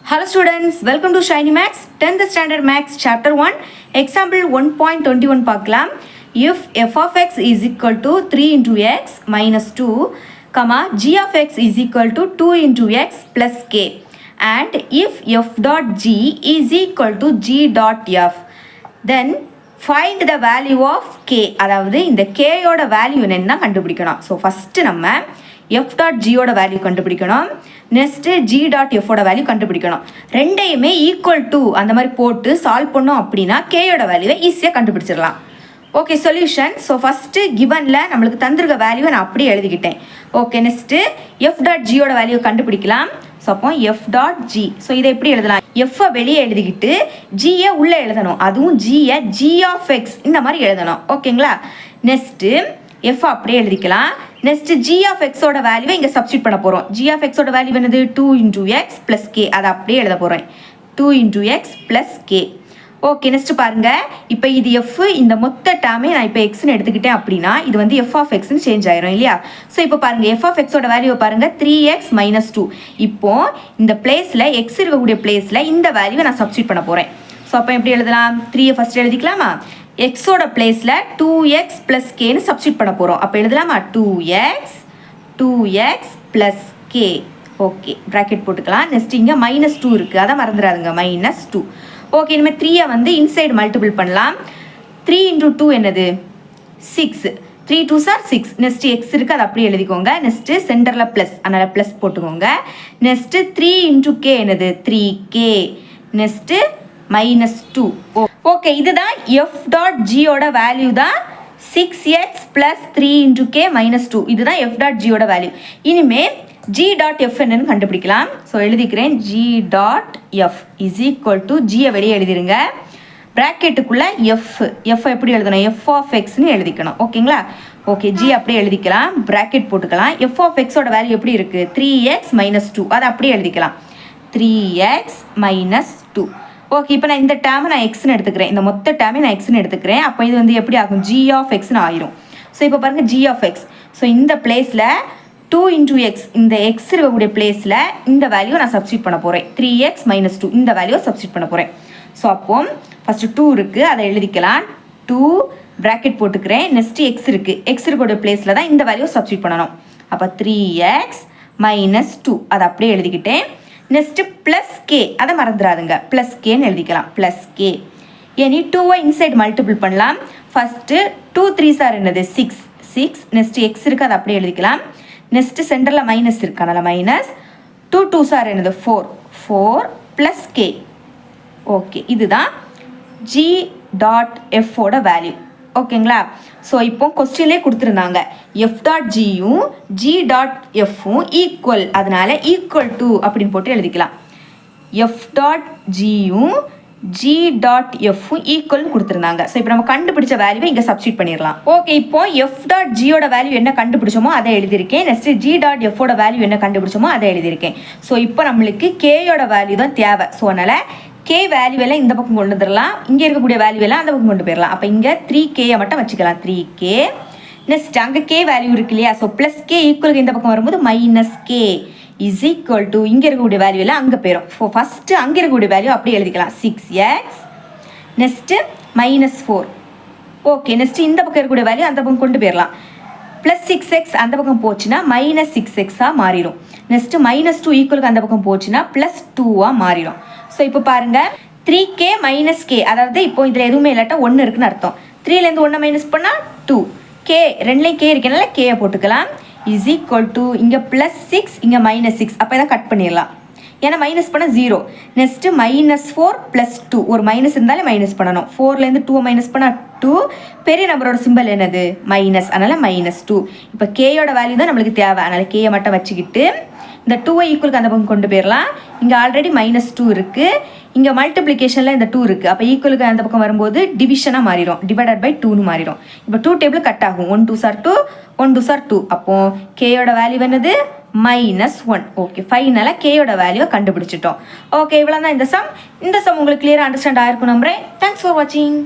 Hello students, welcome to Shiny Max 10th Standard Max Chapter 1 Example 1.21 பார்க்கலாம். If f of x is equal to 3 into x minus 2, g of x is equal to 2 into x plus k, and if f dot g is equal to g dot f, then find the value of k. அதாவது இந்த k யோட value என்னன்னா கண்டுபிடிக்கணும். So first நம்ம f dot g யோட value கண்டுபிடிக்கணும். Next g dot எஃபோட value கண்டுபிடிக்கணும். ரெண்டையுமே ஈக்குவல் டு அந்த மாதிரி போட்டு சால்வ் பண்ணோம் அப்படின்னா கேயோட வேல்யூவை ஈஸியாக கண்டுபிடிச்சிடலாம். Okay, solution. ஸோ ஃபஸ்ட்டு கிவனில் நம்மளுக்கு தந்திருக்க வேல்யூவை நான் அப்படியே எழுதிக்கிட்டேன். ஓகே, நெக்ஸ்ட்டு எஃப் டாட் ஜியோட வேல்யூவை கண்டுபிடிக்கலாம். ஸோ அப்போ எஃப் டாட் ஜி. ஸோ இதை எப்படி எழுதலாம்? எஃப்ஐ வெளியே எழுதிக்கிட்டு ஜியை உள்ளே எழுதணும். அதுவும் ஜியை ஜி ஆஃப் எக்ஸ் இந்த மாதிரி எழுதணும். ஓகேங்களா? நெக்ஸ்ட்டு எஃப் அப்படியே எழுதிக்கலாம். நெக்ஸ்ட் ஜி ஆஃப் எக்ஸோட வேல்யூவை இங்கே சப்ஸ்டியூட் பண்ண போகிறோம். ஜி ஆஃப் எக்ஸோட வேல்யூ என்னது? 2 இன்டூ எக்ஸ் ப்ளஸ் கே. அதை அப்படியே எழுத போகிறேன். 2 into X plus k. Okay, next பாருங்கள். இப்போ இது எஃப், இந்த மொத்த டேமே நான் இப்போ எக்ஸ்ன்னு எடுத்துக்கிட்டேன் அப்படின்னா இது வந்து எஃப் ஆஃப் எக்ஸ்ன்னு சேஞ்ச் ஆயிரும் இல்லையா? ஸோ இப்போ பாருங்கள், எஃப் ஆஃப் எக்ஸோட வேல்யூவை பாருங்கள், 3x மைனஸ் 2. இப்போ இந்த பிளேஸில் எக்ஸ் இருக்கக்கூடிய பிளேஸில் இந்த வேல்யூவை நான் சப்ஸ்டியூட் பண்ண போகிறேன். ஸோ அப்போ எப்படி எழுதலாம்? 3யை ஃபஸ்ட்டு எழுதிக்கலாமா? எக்ஸோட பிளேஸில் 2x ப்ளஸ் கேன்னு சப்ஸ்டியூட் பண்ண போகிறோம். அப்போ எழுதலாமா? 2x plus k. Okay, bracket போட்டுக்கலாம். நெக்ஸ்ட் இங்கே மைனஸ் 2 இருக்குது, அதை மறந்துடாதுங்க, மைனஸ் 2. ஓகே, இனிமேல் 3யை வந்து இன்சைடு மல்டிபிள் பண்ணலாம். 3 இன்டூ 2 என்னது? 6. 3 2s are 6. நெக்ஸ்ட் எக்ஸ் இருக்குது, அதை அப்படியே எழுதிக்கோங்க. நெக்ஸ்ட்டு சென்டரில் ப்ளஸ், அதனால் ப்ளஸ் போட்டுக்கோங்க. நெக்ஸ்ட்டு 3 இன்டூ கே என்னது? 3k. Next minus 2. ஓகே, இதுதான் எஃப் டாட் ஜியோட வேல்யூ தான் 6x plus 3 into k minus 2. இதுதான் எஃப் டாட் ஜியோட வேல்யூ. இனிமேல் ஜி டாட் எஃப் என்னன்னு கண்டுபிடிக்கலாம். ஸோ எழுதிக்கிறேன், g dot f is equal to ஜியை வெளியே எழுதிருங்க. ப்ராக்கெட்டுக்குள்ளே எஃப் எப்படி எழுதணும்? எஃப் ஆஃப் எக்ஸ்ன்னு எழுதிக்கணும். ஓகேங்களா? ஓகே, ஜி அப்படியே எழுதிக்கலாம், ப்ராக்கெட் போட்டுக்கலாம். எஃப் ஆஃப் எக்ஸோட வேல்யூ எப்படி இருக்குது? 3x minus 2. அதை அப்படியே எழுதிக்கலாம், 3x மைனஸ் 2. ஓகே, இப்போ நான் இந்த டேமை நான் எக்ஸ்ன்னு எடுத்துக்கிறேன். இந்த மொத்த டேமை நான் எக்ஸ்ன்னு எடுத்துக்கிறேன். அப்போ இது வந்து எப்படி ஆகும்? ஜி ஆஃப் எக்ஸ்ன்னு ஆயிரும். ஸோ இப்போ பாருங்கள், ஜி ஆஃப் எக்ஸ். ஸோ இந்த பிளேஸில் 2 இன்டூ எக்ஸ், இந்த எக்ஸ் இருக்கக்கூடிய பிளேஸில் இந்த வேல்யூ நான் சப்ஸ்டியூட் பண்ண போகிறேன். 3x மைனஸ் 2 இந்த வேல்யூவை சப்ஸ்டியூட் பண்ண போகிறேன். ஸோ அப்போ ஃபஸ்ட்டு 2 இருக்குது, அதை எழுதிக்கலாம். 2 ப்ராக்கெட் போட்டுக்கிறேன். நெக்ஸ்ட்டு எக்ஸ் இருக்குது, எக்ஸ் இருக்கக்கூடிய பிளேஸில் தான் இந்த வேல்யூவை சப்ஸ்டியூட் பண்ணணும். அப்போ 3x மைனஸ் 2 அதை அப்படியே எழுதிக்கிட்டேன். நெக்ஸ்ட்டு ப்ளஸ் கே, அதை மறந்துடாதுங்க, ப்ளஸ் கேன்னு எழுதிக்கலாம், ப்ளஸ் கே. இனி 2வை இன்சைட் மல்டிபிள் பண்ணலாம். ஃபஸ்ட்டு 2 3s are என்னது? 6. நெக்ஸ்ட்டு எக்ஸ் இருக்குது, அதை அப்படியே எழுதிக்கலாம். நெக்ஸ்ட்டு சென்டரில் மைனஸ் இருக்கு, அதனால் மைனஸ். 2 2s are என்னது? 4 ப்ளஸ் கே. ஓகே, இதுதான் ஜி டாட் எஃபோட வேல்யூ. ஓகேங்களா? ஸோ இப்போ கொஸ்டின்லேயே கொடுத்துருந்தாங்க எஃப் டாட் ஜியும் ஜி டாட் எஃப்பும் ஈக்குவல், அதனால ஈக்குவல் டு அப்படின்னு போட்டு எழுதிக்கலாம். எஃப் டாட் ஜியும் ஜி டாட் எஃப்பும் ஈக்குவல்னு கொடுத்துருந்தாங்க. ஸோ இப்போ நம்ம கண்டுபிடிச்ச வேல்யூவை இங்கே சப்ஸ்டியூட் பண்ணிடலாம். ஓகே, இப்போ எஃப் டாட் ஜியோட வேல்யூ என்ன கண்டுபிடிச்சோமோ அதை எழுதியிருக்கேன். நெக்ஸ்ட்டு ஜி டாட் எஃபோட வேல்யூ என்ன கண்டுபிடிச்சோமோ அதை எழுதியிருக்கேன். ஸோ இப்போ நம்மளுக்கு கேயோட வேல்யூ தான் தேவை. ஸோ அதனால் கே வேல்யூவெல்லாம் இந்த பக்கம் கொண்டு வந்துடலாம், இங்கே இருக்கக்கூடிய வேல்யூவெல்லாம் அந்த பக்கம் கொண்டு போயிடலாம். அப்போ இங்கே 3kயை மட்டும் வச்சுக்கலாம், 3k. நெக்ஸ்ட் அங்கே கே வேல்யூ இருக்கு இல்லையா? ஸோ ப்ளஸ் கே ஈக்குவலுக்கு இந்த பக்கம் வரும்போது minus K is equal to இங்கே இருக்கக்கூடிய வேல்யூவெல்லாம் அங்கே போயிடும். ஸோ ஃபஸ்ட்டு அங்கே இருக்கக்கூடிய வேல்யூ அப்படியே எழுதிக்கலாம், 6x. Next minus 4. Okay, next இந்த பக்கம் இருக்கக்கூடிய வேல்யூ அந்த பக்கம் கொண்டு போயிடலாம். ப்ளஸ் 6x அந்த பக்கம் போச்சுன்னா மைனஸ் 6xஆக மாறிடும். நெக்ஸ்ட்டு மைனஸ் 2 ஈக்குவலுக்கு அந்த பக்கம் போச்சுன்னா ப்ளஸ் 2ஆக மாறிடும். ஸோ இப்போ பாருங்கள், 3k மைனஸ் கே, அதாவது இப்போ இதில் எதுவுமே இல்லாட்டா 1 இருக்குன்னு அர்த்தம். 3லேருந்து 1 மைனஸ் பண்ணால் 2. கே ரெண்டுலேயும் கே இருக்கனால கேயை போட்டுக்கலாம். இஸ் ஈக்குவல் டு இங்கே ப்ளஸ் 6, இங்கே மைனஸ் 6. அப்போ இதை கட் பண்ணிடலாம், ஏன்னா மைனஸ் பண்ணால் 0. Next minus 4 plus 2. ஒரு மைனஸ் இருந்தாலே மைனஸ் பண்ணணும். 4லேருந்து 2 மைனஸ் பண்ணால் 2. பெரிய நம்பரோட சிம்பிள் என்னது? மைனஸ், அதனால் மைனஸ் 2. இப்போ கேயோட வேல்யூ தான் நம்மளுக்கு தேவை, அதனால் கேயை மட்டும் வச்சுக்கிட்டு இந்த 2வை ஈக்குவலுக்கு அந்த பக்கம் கொண்டு போயிடலாம். இங்கே ஆல்ரெடி மைனஸ் 2 இருக்குது, இங்கே மல்டிப்ளிகேஷனில் இந்த 2 இருக்குது. அப்போ ஈக்குவலுக்கு அந்த பக்கம் வரும்போது டிவிஷனாக மாறிடும், டிவைடட் பை 2ன்னு மாறிடும். இப்போ 2 டேபிள் கட் ஆகும், 1 2s are 2, 1 2s are 2. அப்போது கேயோட வேல்யூ என்னது? மைனஸ் 1. ஓகே, ஃபைனலாக கேயோட வேல்யூவை கண்டுபிடிச்சிட்டோம். ஓகே, இவ்வளோ தான் இந்த சம். உங்களுக்கு கிளியராக அண்டர்ஸ்டாண்ட் ஆகிருக்கும் நம்புறேன். தேங்க்ஸ் ஃபார் வாட்சிங்.